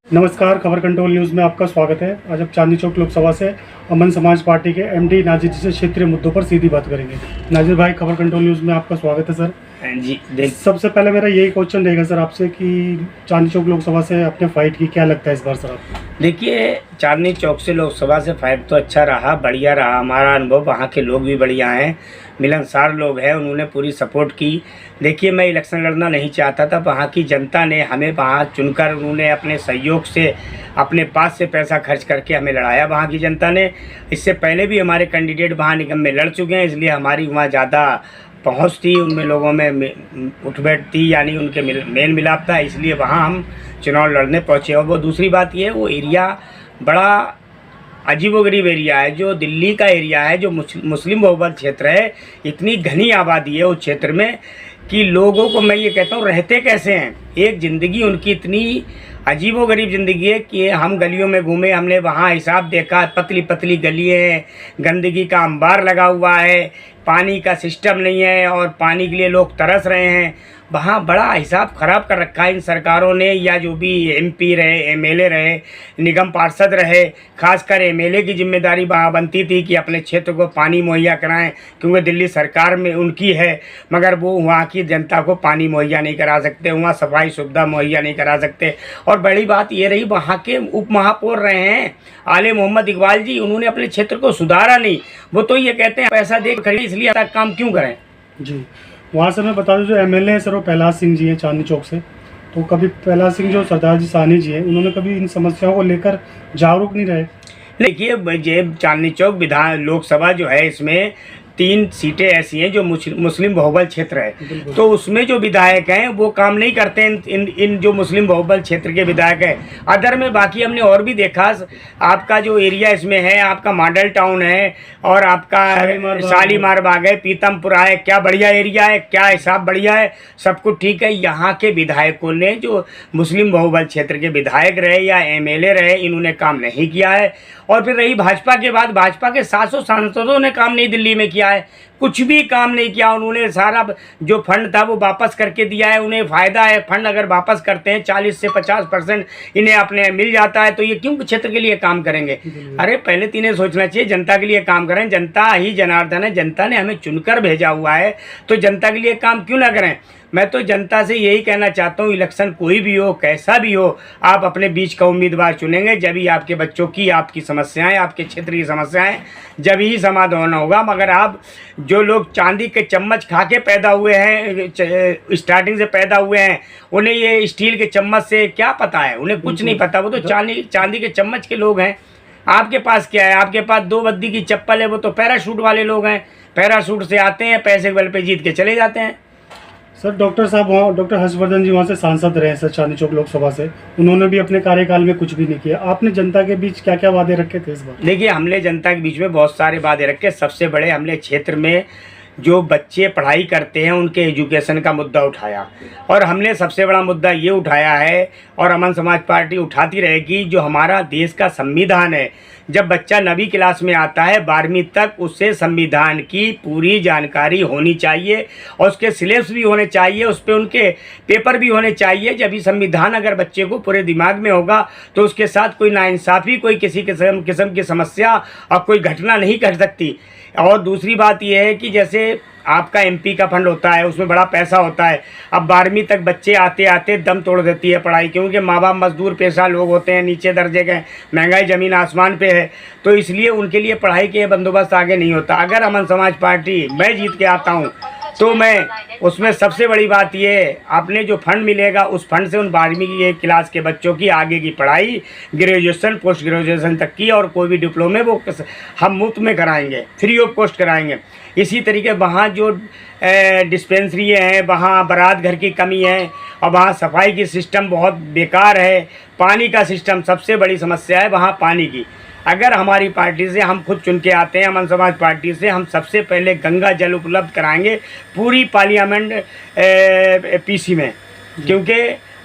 नमस्कार, खबर control news में आपका स्वागत है। आज हम चांदनी चौक लोकसभा से अमन समाज पार्टी के एमडी नाजिर जी से क्षेत्रीय मुद्दों पर सीधी बात करेंगे। नाजिर भाई, खबर कंट्रोल न्यूज़ में आपका स्वागत है सर। जी सबसे पहले मेरा यही क्वेश्चन रहेगा सर आपसे कि चांदनी चौक लोकसभा से आपने फाइट की, क्या लगता है इस बार सर आपको? देखिए, चांदनी चौक से लोकसभा से फाइट तो अच्छा रहा, बढ़िया रहा हमारा अनुभव। वहाँ के लोग भी बढ़िया हैं, मिलनसार लोग हैं, उन्होंने पूरी सपोर्ट की। देखिए, मैं इलेक्शन लड़ना नहीं चाहता था, वहाँ की जनता ने हमें वहाँ चुनकर उन्होंने अपने सहयोग से अपने पास से पैसा खर्च करके हमें लड़ाया। वहाँ की जनता ने इससे पहले भी हमारे कैंडिडेट वहाँ निगम में लड़ चुके हैं, इसलिए हमारी वहाँ ज़्यादा पहुँच थी, उनमें लोगों में उठ बैठ थी, यानी उनके मेल मिलाप था, इसलिए वहाँ हम चुनाव लड़ने पहुँचे। और वो दूसरी बात ये, वो एरिया बड़ा अजीबोगरीब एरिया है, जो दिल्ली का एरिया है, जो मुस्लिम बहुल क्षेत्र है। इतनी घनी आबादी है उस क्षेत्र में कि लोगों को, मैं ये कहता हूँ, रहते कैसे हैं। एक ज़िंदगी उनकी इतनी अजीबोगरीब ज़िंदगी है कि हम गलियों में घूमे, हमने वहाँ हिसाब देखा, पतली पतली गलियाँ हैं, गंदगी का अंबार लगा हुआ है, पानी का सिस्टम नहीं है और पानी के लिए लोग तरस रहे हैं। वहाँ बड़ा हिसाब ख़राब कर रखा है इन सरकारों ने, या जो भी एमपी रहे, एमएलए रहे, निगम पार्षद रहे। खासकर एमएलए की जिम्मेदारी वहाँ बनती थी कि अपने क्षेत्र को पानी मुहैया कराएं, क्योंकि दिल्ली सरकार में उनकी है, मगर वो वहाँ की जनता को पानी मुहैया नहीं करा सकते, वहाँ सफाई सुविधा मुहैया नहीं करा सकते। और बड़ी बात ये रही, वहाँ के उप महापौर रहे हैं आले मोहम्मद इकबाल जी, उन्होंने अपने क्षेत्र को सुधारा नहीं। वो तो ये कहते हैं पैसा दे खरीद, इसलिए ऐसा काम क्यों करें जी। वहाँ से मैं बता दूँ, जो एमएलए हैं सर वो प्रहलाद सिंह जी हैं चांदनी चौक से। तो कभी प्रहलाद सिंह जो सरदार जी साहनी जी हैं, उन्होंने कभी इन समस्याओं को लेकर जागरूक नहीं रहे? देखिए, ये चांदनी चौक विधान लोकसभा जो है, इसमें 3 सीटें ऐसी हैं जो मुस्लिम बहुबल क्षेत्र है, तो उसमें जो विधायक हैं वो काम नहीं करते हैं। इन जो मुस्लिम बहुबल क्षेत्र के विधायक हैं, अदर में बाकी हमने और भी देखा। आपका जो एरिया इसमें है, आपका मॉडल टाउन है और आपका शालीमार बाग है, पीतमपुरा है, क्या बढ़िया एरिया है, क्या हिसाब बढ़िया है, सब कुछ ठीक है। यहाँ के विधायकों ने, जो मुस्लिम बहुबल क्षेत्र के विधायक रहे या एमएलए रहे, इन्होंने काम नहीं किया है। और फिर रही भाजपा के बाद, भाजपा के 700 सांसदों ने काम नहीं दिल्ली में किया है, कुछ भी काम नहीं किया उन्होंने। सारा जो फंड था वो वापस करके दिया है, उन्हें फ़ायदा है। फंड अगर वापस करते हैं 40 से 50% इन्हें अपने मिल जाता है, तो ये क्यों क्षेत्र के लिए काम करेंगे? अरे पहले तो इन्हें सोचना चाहिए, जनता के लिए काम करें। जनता ही जनार्दन है, जनता ने हमें चुनकर भेजा हुआ है, तो जनता के लिए काम क्यों ना करें? मैं तो जनता से यही कहना चाहता हूँ, इलेक्शन कोई भी हो, कैसा भी हो, आप अपने बीच का उम्मीदवार चुनेंगे, जब ही आपके बच्चों की, आपकी समस्याएं, आपके क्षेत्र की समस्याएं जब ही समाधान होगा। मगर आप जो लोग चांदी के चम्मच खा के पैदा हुए हैं, स्टार्टिंग से पैदा हुए हैं, उन्हें ये स्टील के चम्मच से क्या पता है? उन्हें कुछ नहीं पता, वो तो चांदी के चम्मच के लोग हैं। आपके पास क्या है? आपके पास 2 बद्दी की चप्पल है, वो तो पैराशूट वाले लोग हैं। पैराशूट से आते हैं, पैसे के बल पे जीत के चले जाते हैं। सर डॉक्टर साहब, वहाँ डॉक्टर हर्षवर्धन जी वहाँ से सांसद रहे सर चांदनी चौक लोकसभा से, उन्होंने भी अपने कार्यकाल में कुछ भी नहीं किया। आपने जनता के बीच क्या क्या वादे रखे थे इस बार? देखिए, हमने जनता के बीच में बहुत सारे वादे रखे। सबसे बड़े, हमने क्षेत्र में जो बच्चे पढ़ाई करते हैं उनके एजुकेशन का मुद्दा उठाया, और हमने सबसे बड़ा मुद्दा ये उठाया है, और अमन समाज पार्टी उठाती रहेगी, जो हमारा देश का संविधान है। जब बच्चा 9वीं क्लास में आता है, 12वीं तक उससे संविधान की पूरी जानकारी होनी चाहिए, और उसके सिलेबस भी होने चाहिए, उस पर उनके पेपर भी होने चाहिए। जब भी संविधान अगर बच्चे को पूरे दिमाग में होगा, तो उसके साथ कोई नाइंसाफ़ी, कोई किसी किस्म की समस्या और कोई घटना नहीं घट सकती। और दूसरी बात यह है कि जैसे आपका एमपी का फंड होता है, उसमें बड़ा पैसा होता है। अब 12वीं तक बच्चे आते आते दम तोड़ देती है पढ़ाई, क्योंकि माँ बाप मजदूर पेशा लोग होते हैं, नीचे दर्जे के, महंगाई ज़मीन आसमान पे है, तो इसलिए उनके लिए पढ़ाई के बंदोबस्त आगे नहीं होता। अगर अमन समाज पार्टी मैं जीत के आता हूँ, तो मैं उसमें सबसे बड़ी बात ये, आपने जो फंड मिलेगा उस फंड से उन 12वीं की क्लास के बच्चों की आगे की पढ़ाई, ग्रेजुएशन, पोस्ट ग्रेजुएशन तक की, और कोई भी डिप्लोमे वो हम मुफ्त में कराएंगे, फ्री ऑफ कॉस्ट कराएंगे। इसी तरीके वहाँ जो डिस्पेंसरी हैं, वहाँ बारात घर की कमी है, और वहाँ सफाई की सिस्टम बहुत बेकार है। पानी का सिस्टम, सबसे बड़ी समस्या है वहाँ पानी की। अगर हमारी पार्टी से, हम खुद चुन के आते हैं अमन समाज पार्टी से, हम सबसे पहले गंगा जल उपलब्ध कराएंगे पूरी पार्लियामेंट पीसी में, क्योंकि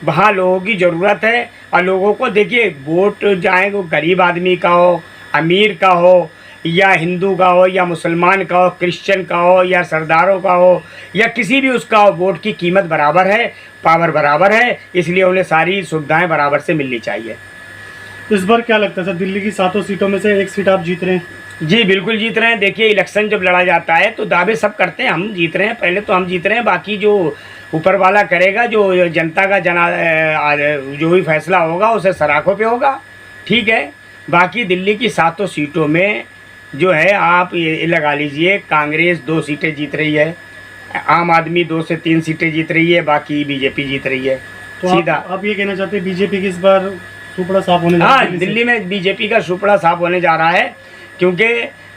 वहाँ लोगों की ज़रूरत है। और लोगों को देखिए, वोट चाहे वो गरीब आदमी का हो, अमीर का हो, या हिंदू का हो या मुसलमान का हो, क्रिश्चियन का हो या सरदारों का हो या किसी भी उसका हो, वोट की कीमत बराबर है, पावर बराबर है, इसलिए उन्हें सारी सुविधाएं बराबर से मिलनी चाहिए। इस बार क्या लगता है सर, दिल्ली की 7 सीटों में से 1 सीट आप जीत रहे हैं? जी बिल्कुल जीत रहे हैं। देखिए इलेक्शन जब लड़ा जाता है तो दावे सब करते हैं हम जीत रहे हैं, पहले तो हम जीत रहे हैं, बाकी जो ऊपर वाला करेगा, जो जनता का जो भी फैसला होगा उसे सराखों पे होगा, ठीक है। बाकी दिल्ली की 7 सीटों में जो है आप ये लगा लीजिए, कांग्रेस 2 सीटें जीत रही है, आम आदमी 2 से 3 सीटें जीत रही है, बाकी बीजेपी जीत रही है। तो सीधा आप ये कहना चाहते हैं बीजेपी की इस बार सुपड़ा साफ होने जा रहा है? हाँ, दिल्ली में बीजेपी का सुपड़ा साफ होने जा रहा है, क्योंकि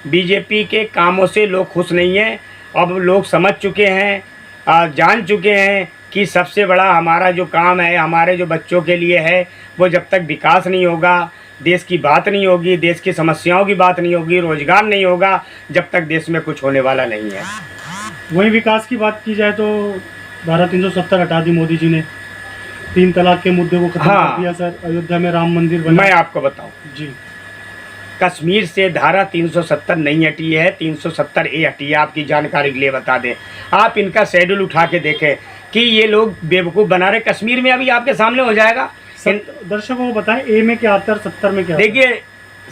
बीजेपी के कामों से लोग खुश नहीं हैं। अब लोग समझ चुके हैं, जान चुके हैं कि सबसे बड़ा हमारा जो काम है, हमारे जो बच्चों के लिए है, वो जब तक विकास नहीं होगा, देश की बात नहीं होगी, देश की समस्याओं की बात नहीं होगी, रोजगार नहीं होगा, जब तक देश में कुछ होने वाला नहीं है। वहीं विकास की बात की जाए तो धारा 370 हटा दी मोदी जी ने, 3 तलाक के मुद्दे को खत्म कर दिया सर, अयोध्या में राम मंदिर बना। मैं आपको बताऊं जी, कश्मीर से धारा 370 नहीं हटी है, 370A हटी है। आपकी जानकारी के लिए बता दें, आप इनका शेड्यूल उठा के देखें कि ये लोग बेवकूफ़ बना रहे। कश्मीर में अभी आपके सामने हो जाएगा। दर्शकों को बताएं ए में क्या आता है, 70 में क्या? देखिए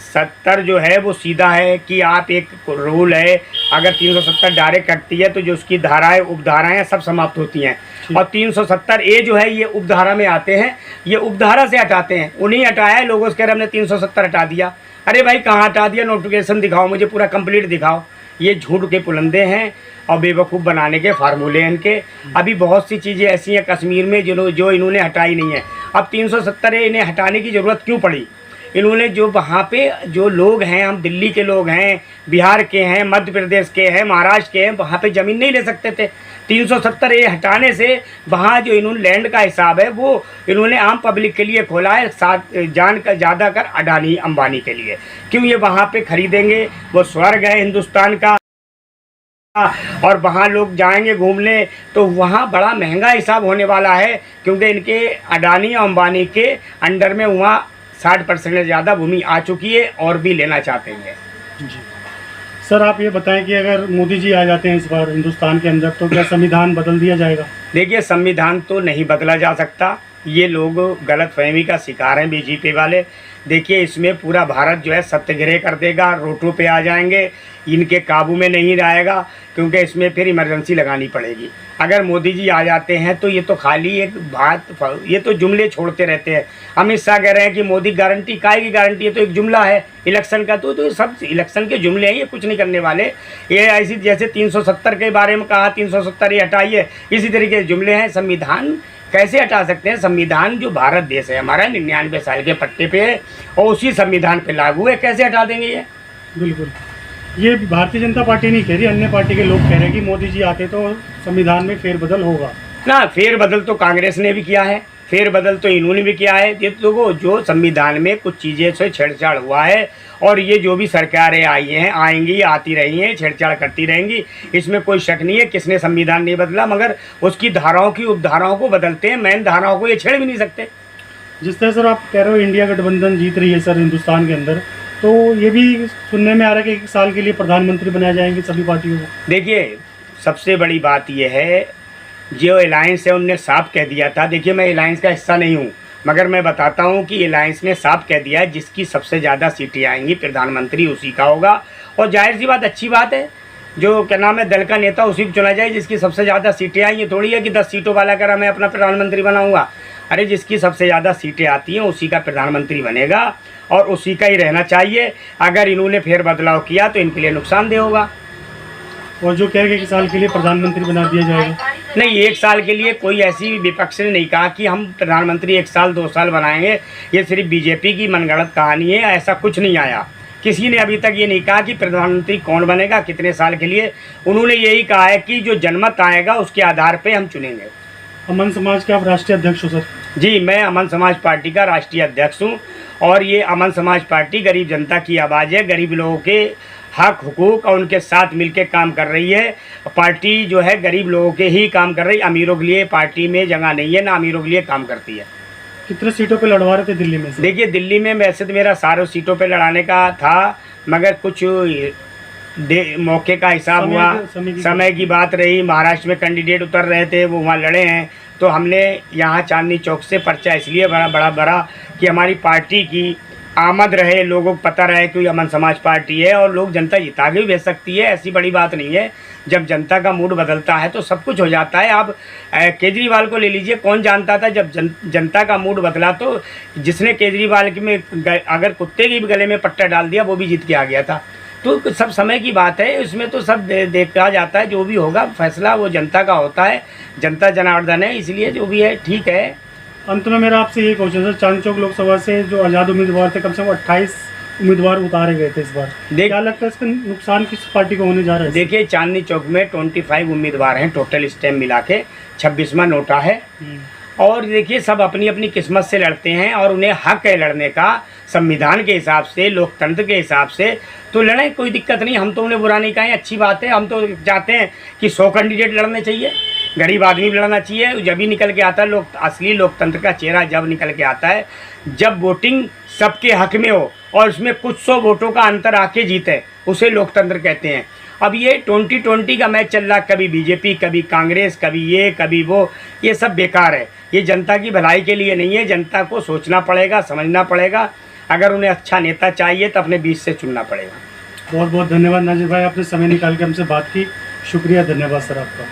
70 जो है वो सीधा है कि आप एक रूल है, अगर 370 डायरेक्ट कटती है तो जो उसकी धाराएं उपधाराएं सब समाप्त होती हैं, और 370A जो है ये उपधारा में आते हैं, ये उपधारा से हटाते हैं। उन्हीं हटाया है, लोगों से कह रहे हमने 370 हटा दिया। अरे भाई कहाँ हटा दिया, नोटिफिकेशन दिखाओ मुझे, पूरा कंप्लीट दिखाओ। ये झूठ के पुलंदे हैं और बेवकूफ़ बनाने के फार्मूले हैं इनके। अभी बहुत सी चीज़ें ऐसी हैं कश्मीर में जो इन्होंने हटाई नहीं है। अब 370A इन्हें हटाने की ज़रूरत क्यों पड़ी? इन्होंने जो वहाँ पे जो लोग हैं, हम दिल्ली के लोग हैं, बिहार के हैं, मध्य प्रदेश के हैं, महाराष्ट्र के हैं, वहाँ पे ज़मीन नहीं ले सकते थे। 370A हटाने से वहाँ जो इन्होंने लैंड का हिसाब है वो इन्होंने आम पब्लिक के लिए खोला है, जान का ज़्यादा कर अडानी अंबानी के लिए। क्यों ये वहाँ पे खरीदेंगे, वो स्वर्ग है हिंदुस्तान का, और वहाँ लोग जाएंगे घूमने तो वहाँ बड़ा महंगा हिसाब होने वाला है, क्योंकि इनके अडानी और अंबानी के अंडर में वहाँ 60% से ज़्यादा भूमि आ चुकी है और भी लेना चाहते हैं। जी सर, आप ये बताएं कि अगर मोदी जी आ जाते हैं इस बार हिंदुस्तान के अंदर तो क्या संविधान बदल दिया जाएगा? देखिए संविधान तो नहीं बदला जा सकता, ये लोग गलतफहमी का शिकार हैं बीजेपी वाले। देखिए इसमें पूरा भारत जो है सत्याग्रह कर देगा, रोटों पे आ जाएंगे, इनके काबू में नहीं रहेगा, क्योंकि इसमें फिर इमरजेंसी लगानी पड़ेगी। अगर मोदी जी आ जाते हैं तो ये तो खाली एक बात, ये तो जुमले छोड़ते रहते हैं। अमित शाह कह रहे हैं कि मोदी गारंटी, काय की गारंटी? ये तो एक जुमला है इलेक्शन का, तो सब इलेक्शन के जुमले हैं, ये कुछ नहीं करने वाले। ये ऐसी जैसे 370 के बारे में कहा 370 ये हटाइए, इसी तरीके से जुमले हैं। संविधान कैसे हटा सकते हैं? संविधान जो भारत देश है हमारा 99 साल के पट्टे पे है और उसी संविधान पे लागू है, कैसे हटा देंगे ये? बिल्कुल, ये भारतीय जनता पार्टी नहीं कह रही, अन्य पार्टी के लोग कह रहे हैं कि मोदी जी आते तो संविधान में फेरबदल होगा। ना, फेरबदल तो कांग्रेस ने भी किया है, फेरबदल तो इन्होंने भी किया है। ये तो जो संविधान में कुछ चीज़ें से छेड़छाड़ हुआ है, और ये जो भी सरकारें आई हैं, आएंगी, आती रही हैं, छेड़छाड़ करती रहेंगी, इसमें कोई शक नहीं है। किसने संविधान नहीं बदला, मगर उसकी धाराओं की उपधाराओं को बदलते हैं, मेन धाराओं को ये छेड़ भी नहीं सकते। जिस तरह सर आप कह रहे हो इंडिया गठबंधन जीत रही है सर हिंदुस्तान के अंदर, तो ये भी सुनने में आ रहा है कि 1 साल के लिए प्रधानमंत्री बनाए जाएंगे सभी पार्टियों को। देखिए सबसे बड़ी बात यह है, जो अलायंस है उनने साफ कह दिया था। देखिए मैं अलायंस का हिस्सा नहीं हूँ, मगर मैं बताता हूँ कि अलायंस ने साफ कह दिया है जिसकी सबसे ज़्यादा सीटें आएंगी प्रधानमंत्री उसी का होगा। और जाहिर सी बात, अच्छी बात है, जो क्या नाम है दल का नेता उसी को चुना जाए जिसकी सबसे ज़्यादा सीटें आई। ये थोड़ी है कि 10 सीटों वाला कर मैं अपना प्रधानमंत्री बनाऊँगा। अरे जिसकी सबसे ज़्यादा सीटें आती हैं उसी का प्रधानमंत्री बनेगा और उसी का ही रहना चाहिए। अगर इन्होंने फेर बदलाव किया तो इनके लिए नुकसानदेह होगा। और जो कह रहे कि 1 साल के लिए प्रधानमंत्री बना दिया जाएगा, नहीं, 1 साल के लिए कोई ऐसी विपक्ष ने नहीं कहा कि हम प्रधानमंत्री 1 साल 2 साल बनाएंगे। ये सिर्फ बीजेपी की मनगढ़ंत कहानी है, ऐसा कुछ नहीं आया। किसी ने अभी तक ये नहीं कहा कि प्रधानमंत्री कौन बनेगा, कितने साल के लिए। उन्होंने यही कहा है कि जो जनमत आएगा उसके आधार पर हम चुनेंगे। अमन समाज के आप राष्ट्रीय अध्यक्ष हो सर? जी, मैं अमन समाज पार्टी का राष्ट्रीय अध्यक्ष हूँ, और ये अमन समाज पार्टी गरीब जनता की आवाज़ है, गरीब लोगों के हक हुकूक और उनके साथ मिलकर काम कर रही है। पार्टी जो है गरीब लोगों के ही काम कर रही है, अमीरों के लिए पार्टी में जगह नहीं है, ना अमीरों के लिए काम करती है। कितने सीटों पे लड़वा रहे थे दिल्ली में से? देखिए दिल्ली में वैसे तो मेरा सारों सीटों पे लड़ाने का था, मगर कुछ मौके का हिसाब हुआ, समय की बात रही। महाराष्ट्र में कैंडिडेट उतर रहे थे, वो वहाँ लड़े हैं, तो हमने यहाँ चांदनी चौक से पर्चा इसलिए बड़ा कि हमारी पार्टी की आमद रहे, लोगों को पता रहे कि अमन समाज पार्टी है और लोग जनता जिता के भी भेज सकती है। ऐसी बड़ी बात नहीं है। जब जनता का मूड बदलता है तो सब कुछ हो जाता है। आप केजरीवाल को ले लीजिए, कौन जानता था जब जनता का मूड बदला तो जिसने केजरीवाल में अगर कुत्ते के भी गले में पट्टा डाल दिया वो भी जीत के आ गया था। तो सब समय की बात है, उसमें तो सब देखा जाता है। जो भी होगा फैसला वो जनता का होता है, जनता जनार्दन है, इसलिए जो भी है ठीक है। अंत में मेरा आपसे ये क्वेश्चन है, चांदनी चौक लोकसभा से जो आज़ाद उम्मीदवार थे, कम से कम 28 उम्मीदवार उतारे गए थे इस बार। क्या लगता है इसका नुकसान किस पार्टी को होने जा रहा है? देखिए, चांदनी चौक में 25 उम्मीदवार हैं टोटल, स्टैम्प मिला के 26वां नोटा है। और देखिए, सब अपनी अपनी किस्मत से लड़ते हैं और उन्हें हक है लड़ने का, संविधान के हिसाब से, लोकतंत्र के हिसाब से तो लड़ें, कोई दिक्कत नहीं। हम तो उन्हें बुरा नहीं कहें, अच्छी बात है। हम तो चाहते हैं कि 100 कैंडिडेट लड़ने चाहिए, गरीब आदमी भी लड़ना चाहिए। जब ही निकल के आता है असली लोकतंत्र का चेहरा जब निकल के आता है, जब वोटिंग सबके हक में हो और उसमें कुछ 100 वोटों का अंतर आके जीते, उसे लोकतंत्र कहते हैं। अब ये 2020 का मैच चल रहा, कभी बीजेपी, कभी कांग्रेस, कभी ये, कभी वो, ये सब बेकार है। ये जनता की भलाई के लिए नहीं है। जनता को सोचना पड़ेगा, समझना पड़ेगा। अगर उन्हें अच्छा नेता चाहिए तो अपने बीच से चुनना पड़ेगा। बहुत बहुत धन्यवाद नाजिर भाई, आपने समय निकाल के हमसे बात की। शुक्रिया, धन्यवाद सर आपका।